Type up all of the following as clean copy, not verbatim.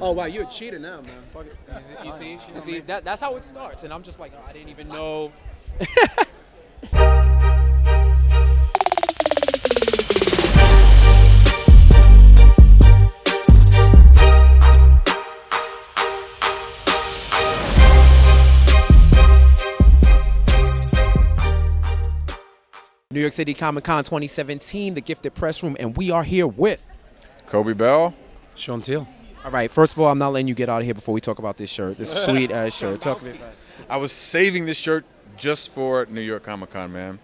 Oh wow, you're a cheater now, man. Fuck it. You see, that's how it starts, and I'm just like, oh, I didn't even know. New York City Comic Con 2017, the Gifted Press Room, and we are here with Coby Bell. Sean Teale. All right, first of all, I'm not letting you get out of here before we talk about this shirt, this sweet ass shirt. Talk to me about it. I was saving this shirt just for New York Comic Con, man.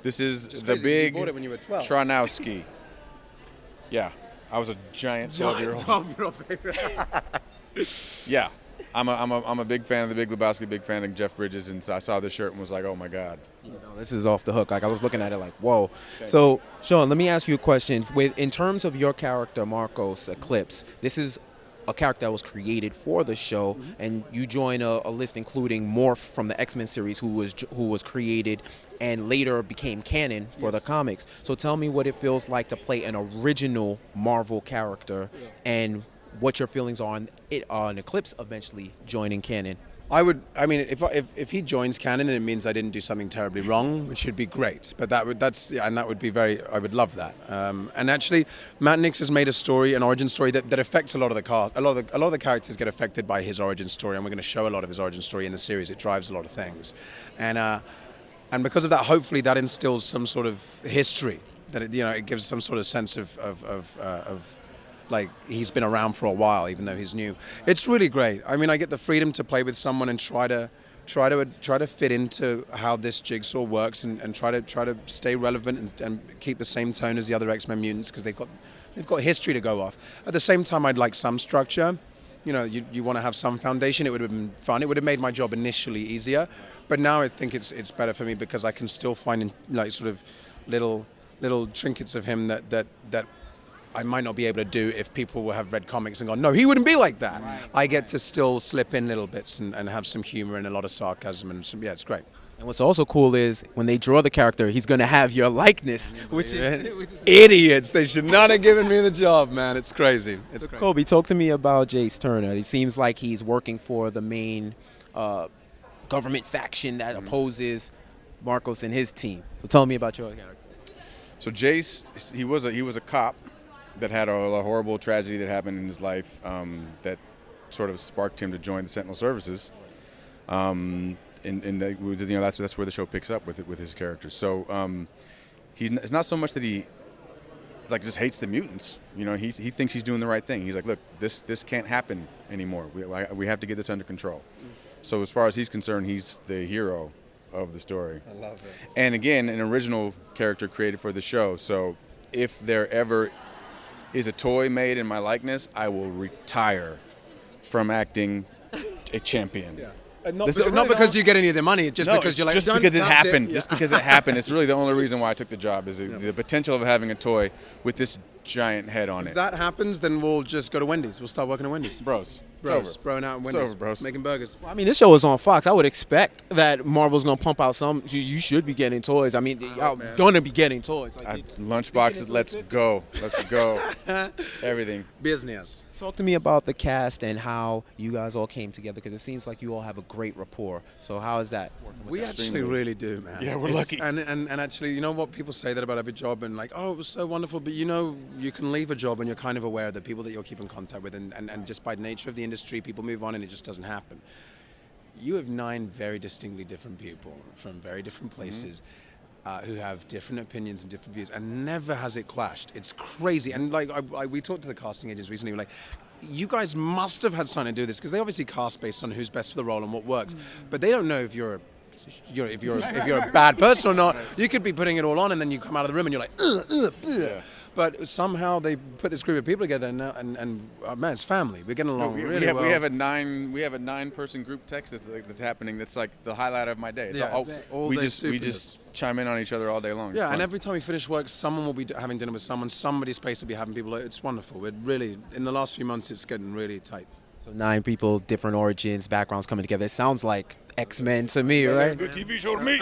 This is Just the crazy, you big bought it when you were 12. Tranowski. Yeah, I was a giant 12-year-old. Yeah, I'm a big fan of the Big Lebowski, big fan of Jeff Bridges, and so I saw this shirt and was like, oh my god. You know, this is off the hook. Like, I was looking at it like, whoa. So, Sean, let me ask you a question. In terms of your character, Marcos Eclipse, this is a character that was created for the show, and you join a list including Morph from the X-Men series, who was created and later became canon for the comics. So tell me what it feels like to play an original Marvel character, and what your feelings are on Eclipse eventually joining canon. I mean, if he joins canon, then it means I didn't do something terribly wrong, which would be great. But that would be I would love that. And actually, Matt Nix has made an origin story that affects a lot of the cast. A lot of the characters get affected by his origin story, and we're going to show a lot of his origin story in the series. It drives a lot of things, and because of that, hopefully that instills some sort of history. That it gives some sort of sense of like he's been around for a while, even though he's new. It's really great. I mean, I get the freedom to play with someone and try to fit into how this jigsaw works, and try to stay relevant and keep the same tone as the other X-Men mutants, because they've got history to go off. At the same time, I'd like some structure. You want to have some foundation. It would have been fun. It would have made my job initially easier, but now I think it's better for me because I can still find like sort of little trinkets of him that I might not be able to do if people will have read comics and gone, no, he wouldn't be like that. Right. I get to still slip in little bits and have some humor and a lot of sarcasm, and it's great. And what's also cool is when they draw the character, he's going to have your likeness, which is idiots. They should not have given me the job, man. It's crazy. It's crazy. Coby, talk to me about Jace Turner. It seems like he's working for the main government faction that opposes Marcos and his team. So tell me about your character. So Jace, he was a cop that had a horrible tragedy that happened in his life that sort of sparked him to join the Sentinel Services. That's where the show picks up with his character. So it's not so much that he just hates the mutants. He thinks he's doing the right thing. He's like, look, this can't happen anymore. We have to get this under control. So as far as he's concerned, he's the hero of the story. I love it. And again, an original character created for the show. So if there ever is a toy made in my likeness, I will retire from acting a champion. Yeah. Not because you get any of the money, because you're like, just because it happened. Just because it happened. It's really the only reason why I took the job is the potential of having a toy with this giant head on it. If that happens, then we'll just go to Wendy's. We'll start working at Wendy's. Bros. Broing out in Wendy's. It's over, bros. Making burgers. Well, I mean, this show is on Fox. I would expect that Marvel's going to pump out some. You should be getting toys. I mean, y'all going to be getting toys. Lunchboxes, let's go. Let's go. Everything. Business. Talk to me about the cast and how you guys all came together, because it seems like you all have a great rapport. So how is that working with We that? actually really do, man. Yeah, we're lucky. And actually, you know what, people say that about every job, and like, oh, it was so wonderful, but you can leave a job and you're kind of aware of the people that you'll keep in contact with, and just by nature of the industry, people move on and it just doesn't happen. You have 9 very distinctly different people from very different places. Who have different opinions and different views, and never has it clashed. It's crazy. And like we talked to the casting agents recently, we're like, you guys must have had something to do with this, because they obviously cast based on who's best for the role and what works, but they don't know if you're a bad person or not. You could be putting it all on, and then you come out of the room and you're like, yeah. But somehow they put this group of people together, and man, it's family. We're getting along really well. We have a 9-person group text that's happening. That's like the highlight of my day. We just chime in on each other all day long. Yeah, and every time we finish work, someone will be having dinner with someone. Somebody's place will be having people. It's wonderful. We're really, in the last few months, it's getting really tight. So 9 people, different origins, backgrounds coming together. It sounds like X-Men to me, right? A good TV show to me.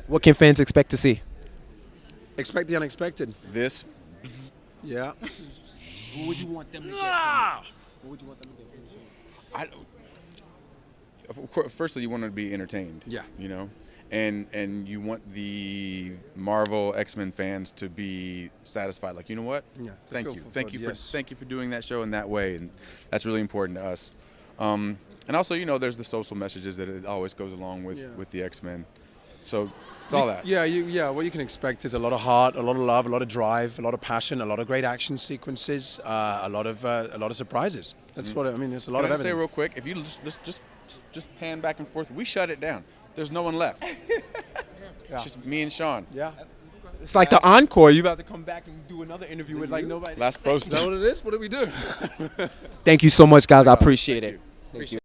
What can fans expect to see? Expect the unexpected. This. Yeah. Who would you want them to get? What would you want them to get from the show? Of course, firstly, you want to be entertained. Yeah. You know, and you want the Marvel X-Men fans to be satisfied. Like, you know what? Yeah, to Thank feel you, fulfilled, thank you for doing that show in that way, and that's really important to us. And also, you know, there's the social messages that it always goes along with the X-Men. So it's all that. Yeah, what you can expect is a lot of heart, a lot of love, a lot of drive, a lot of passion, a lot of great action sequences, a lot of surprises. That's what I mean. There's a lot Can of I say everything. real quick, if you just pan back and forth, we shut it down. There's no one left. It's just me and Sean. Yeah. It's like the encore. You about to come back and do another interview with like nobody. Last post. Is that what it is? What do we do? Thank you so much, guys. I appreciate it. Thank you.